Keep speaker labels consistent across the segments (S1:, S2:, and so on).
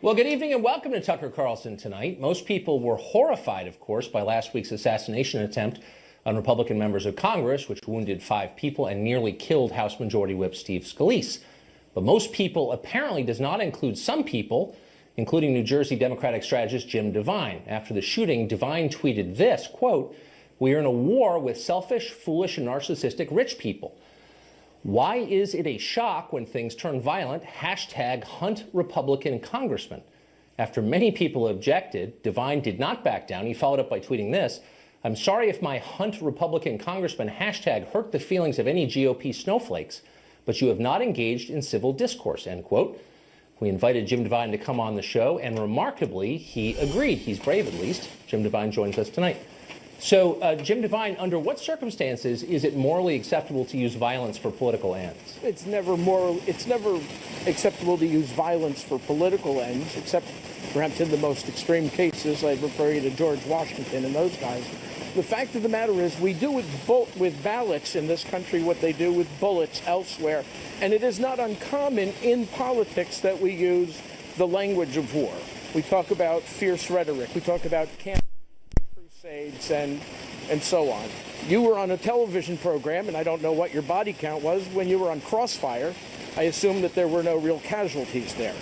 S1: Well, good evening and welcome to Tucker Carlson tonight. Most people were horrified, of course, by last week's assassination attempt on Republican members of Congress, which wounded 5 people and nearly killed House Majority Whip Steve Scalise. But most people apparently does not include some people, including New Jersey Democratic strategist Jim Devine. After the shooting, Devine tweeted this, quote, "We are in a war with selfish, foolish, and narcissistic rich people. Why is it a shock when things turn violent? Hashtag hunt Republican congressman." After many people objected, Devine did not back down. He followed up by tweeting this, "I'm sorry if my hunt Republican congressman hashtag hurt the feelings of any GOP snowflakes, but you have not engaged in civil discourse," end quote. We invited Jim Devine to come on the show, and remarkably, he agreed. He's brave, at least. Jim Devine joins us tonight. So, Jim Devine, under what circumstances is it morally acceptable to use violence for political ends?
S2: It's never acceptable to use violence for political ends, except perhaps in the most extreme cases. I refer you to George Washington and those guys. The fact of the matter is we do with ballots in this country what they do with bullets elsewhere. And it is not uncommon in politics that we use the language of war. We talk about fierce rhetoric. We talk about crusades and so on. You were on a television program, and I don't know what your body count was, when you were on Crossfire. I assume that there were no real casualties there.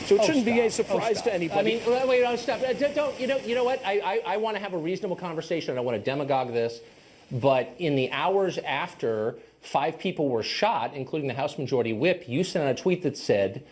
S2: So it shouldn't be a surprise to anybody.
S1: I mean, wait, stop. Don't, you know what? I want to have a reasonable conversation. I don't want to demagogue this. But in the hours after 5 people were shot, including the House Majority Whip, you sent out a tweet that said,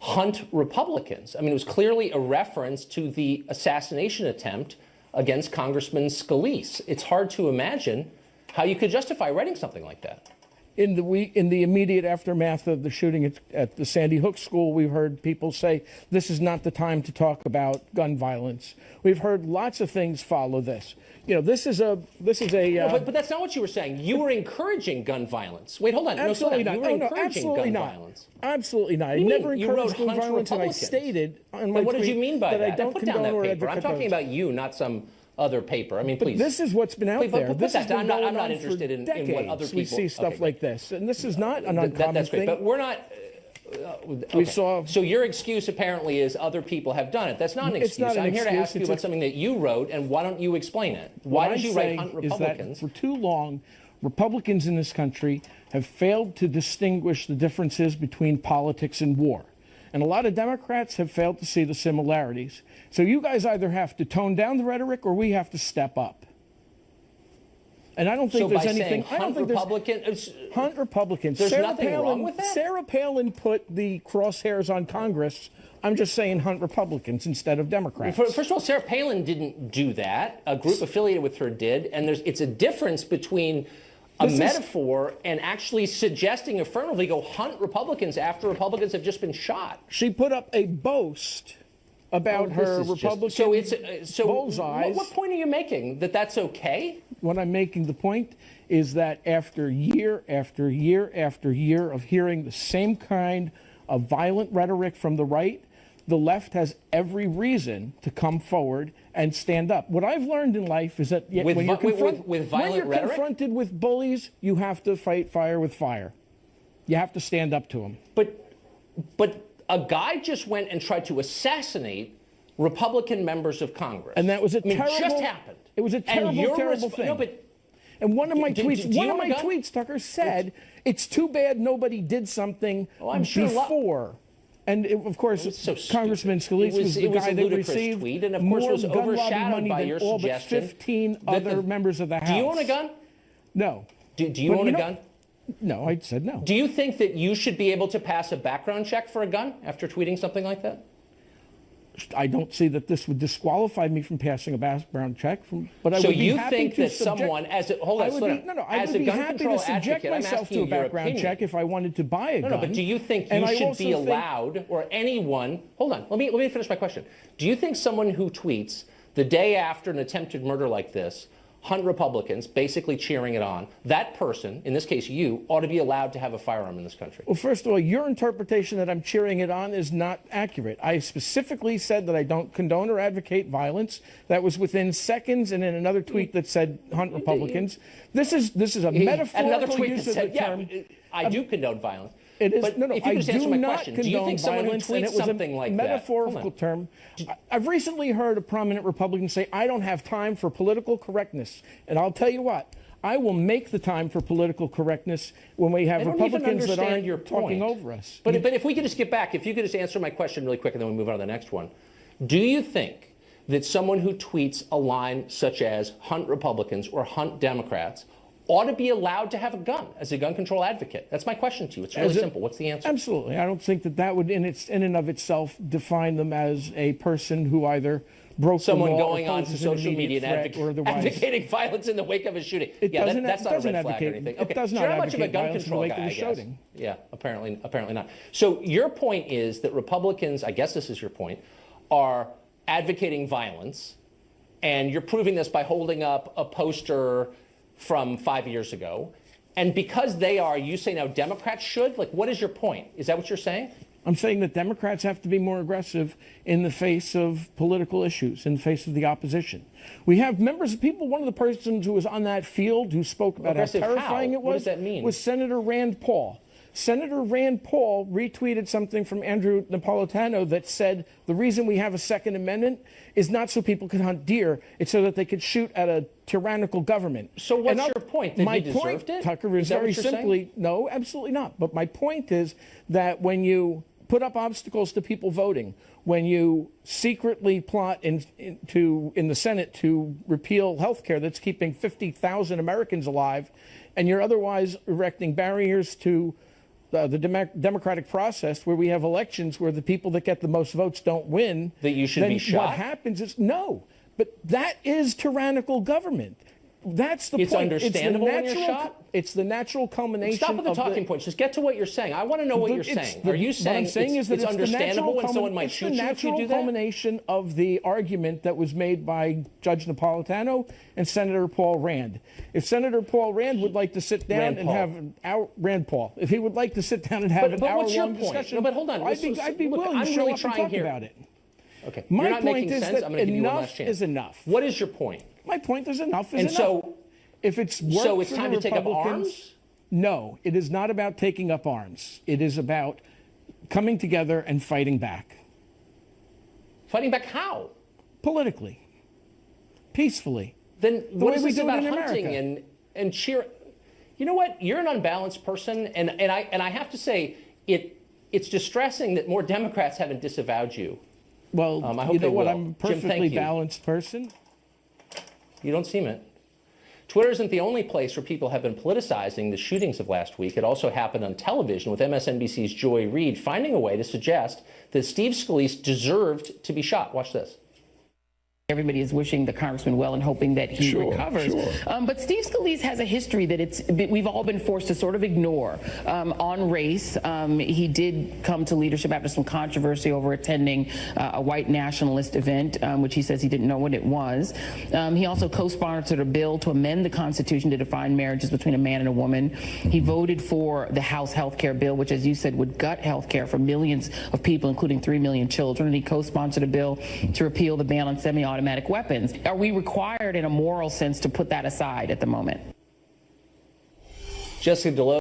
S1: hunt Republicans. I mean, it was clearly a reference to the assassination attempt against Congressman Scalise. It's hard to imagine how you could justify writing something like that.
S2: In the immediate aftermath of the shooting at the Sandy Hook school, we've heard people say this is not the time to talk about gun violence. We've heard lots of things follow this. You know, this is a.
S1: No, but that's not what you were saying. You were encouraging gun violence. Wait, hold on.
S2: Absolutely
S1: not.
S2: You
S1: were encouraging
S2: absolutely
S1: gun
S2: not.
S1: violence.
S2: Absolutely not. I never encouraged gun violence, and I stated on my
S1: what did you mean by that?
S2: I don't
S1: put down that
S2: condone or
S1: paper. I'm talking about you, not some other paper. I mean, please.
S2: But this is what's been out there.
S1: This has been going on interested in what other people.
S2: We see stuff like this, and this is not an uncommon
S1: that's great,
S2: thing.
S1: but we're not.
S2: We saw.
S1: So your excuse apparently is other people have done it. That's not an excuse.
S2: It's not an
S1: I'm here to
S2: excuse.
S1: ask you about something that you wrote, and why don't you explain it? Why did you write hunt Republicans?
S2: Is that for too long, Republicans in this country have failed to distinguish the differences between politics and war. And a lot of Democrats have failed to see the similarities. So you guys either have to tone down the rhetoric or we have to step up. And I don't think there's anything.
S1: I don't think
S2: hunt Republicans.
S1: There's nothing wrong with that.
S2: Sarah Palin put the crosshairs on Congress. I'm just saying hunt Republicans instead of Democrats.
S1: First of all, Sarah Palin didn't do that. A group affiliated with her did. And it's a difference between a metaphor and actually suggesting affirmatively go hunt Republicans after Republicans have just been shot.
S2: She put up a boast about her Republican bullseyes.
S1: What point are you making? That that's okay?
S2: What I'm making the point is that after year after year after year of hearing the same kind of violent rhetoric from the right, the left has every reason to come forward and stand up. What I've learned in life is that when you're confronted with bullies, you have to fight fire with fire. You have to stand up to them.
S1: But a guy just went and tried to assassinate Republican members of Congress.
S2: And that was it
S1: just happened.
S2: It was a terrible thing.
S1: No, but
S2: and one of my tweets, Tucker, said, "It's too bad nobody did something before." And of course, Congressman Scalise was the guy that received
S1: tweet, and of course
S2: more
S1: was
S2: overshadowed money
S1: by
S2: than
S1: your
S2: all but
S1: suggestion
S2: 15 other members of the House.
S1: Do you own a gun?
S2: No.
S1: Do you own a gun?
S2: No, I said no.
S1: Do you think that you should be able to pass a background check for a gun after tweeting something like that?
S2: I don't see that this would disqualify me from passing a background check. But I would be happy to
S1: someone, as a gun control advocate,
S2: myself to a background check if I wanted to buy a gun.
S1: No, but do you think you should be allowed, or anyone? Hold on, let me finish my question. Do you think someone who tweets the day after an attempted murder like this, hunt Republicans, basically cheering it on, that person, in this case you, ought to be allowed to have a firearm in this country?
S2: Well, first of all, your interpretation that I'm cheering it on is not accurate. I specifically said that I don't condone or advocate violence. That was within seconds, and in another tweet that said hunt Republicans. This is a metaphorical use of the term.
S1: I do condone violence.
S2: It is
S1: But
S2: no.
S1: if you
S2: I
S1: could just answer
S2: do
S1: my
S2: not
S1: question, do
S2: condone
S1: you think someone who
S2: violence, and
S1: tweets
S2: it was
S1: something
S2: a
S1: like that?
S2: metaphorical term. I've recently heard a prominent Republican say, "I don't have time for political correctness," and I'll tell you what. I will make the time for political correctness when we have Republicans that aren't talking over us.
S1: But if we could just get back, if you could just answer my question really quick and then we move on to the next one. Do you think that someone who tweets a line such as hunt Republicans or hunt Democrats ought to be allowed to have a gun as a gun control advocate? That's my question to you. It's really simple. What's the answer?
S2: Absolutely. I don't think that would in and of itself define them as a person who either broke
S1: someone
S2: the law
S1: going on to social media and advocating violence in the wake of a shooting. That's not a red flag or anything. Okay.
S2: It does not
S1: You're not much of a
S2: advocate
S1: gun
S2: violence
S1: control
S2: in the wake
S1: guy,
S2: of a
S1: I guess.
S2: shooting.
S1: Yeah, apparently not. So your point is that Republicans, I guess this is your point, are advocating violence, and you're proving this by holding up a poster from 5 years ago. And because they are, you say now Democrats should? Like, what is your point? Is that what you're saying?
S2: I'm saying that Democrats have to be more aggressive in the face of political issues, in the face of the opposition. We have members of people, one of the persons who was on that field who spoke about how terrifying it was.
S1: What does that mean?
S2: Was Senator Rand Paul. Senator Rand Paul retweeted something from Andrew Napolitano that said the reason we have a Second Amendment is not so people could hunt deer, it's so that they could shoot at a tyrannical government.
S1: So what's your point? That he deserved it?
S2: Tucker, is very simply, no, absolutely not. But my point is that when you put up obstacles to people voting, when you secretly plot in the Senate to repeal health care that's keeping 50,000 Americans alive, and you're otherwise erecting barriers to the democratic process where we have elections where the people that get the most votes don't win,
S1: that you should be shot?
S2: What happens is, no, but that is tyrannical government. That's the
S1: it's
S2: point.
S1: Understandable when you're shot?
S2: It's the natural culmination.
S1: Stop with the talking points. Just get to what you're saying. I want to know what you're saying. Are you saying, it's understandable when someone might shoot you if you do that? It's the natural culmination of the argument that was made by Judge Napolitano and Senator Paul Rand. If Senator Paul Rand would like to sit down and have an hour, Rand Paul, if he would like to sit down and have an hour-long discussion, no, but hold on.
S2: I'd be willing to show up and talk about it.
S1: Okay.
S2: My point is that enough is enough.
S1: What is your point?
S2: My point is enough is enough.
S1: So,
S2: if it's worked
S1: so it's
S2: for
S1: time
S2: the
S1: to take up
S2: Republicans,
S1: arms?
S2: No, it is not about taking up arms. It is about coming together and fighting back.
S1: Fighting back how?
S2: Politically. Peacefully.
S1: Then what is this about hunting
S2: America?
S1: and cheer? You know what? You're an unbalanced person, and I have to say it's distressing that more Democrats haven't disavowed you.
S2: Well,
S1: I hope
S2: you know
S1: they
S2: what?
S1: will.
S2: I'm a perfectly
S1: Jim,
S2: balanced person.
S1: You don't seem it. Twitter isn't the only place where people have been politicizing the shootings of last week. It also happened on television with MSNBC's Joy Reid finding a way to suggest that Steve Scalise deserved to be shot. Watch this.
S3: Everybody is wishing the congressman well and hoping that he recovers. But Steve Scalise has a history that we've all been forced to sort of ignore on race. He did come to leadership after some controversy over attending a white nationalist event, which he says he didn't know what it was. He also co-sponsored a bill to amend the Constitution to define marriages between a man and a woman. He voted for the House health care bill, which, as you said, would gut health care for millions of people, including 3 million children. And he co-sponsored a bill to repeal the ban on semi-automatic weapons. Are we required in a moral sense to put that aside at the moment?
S1: Jessica Delow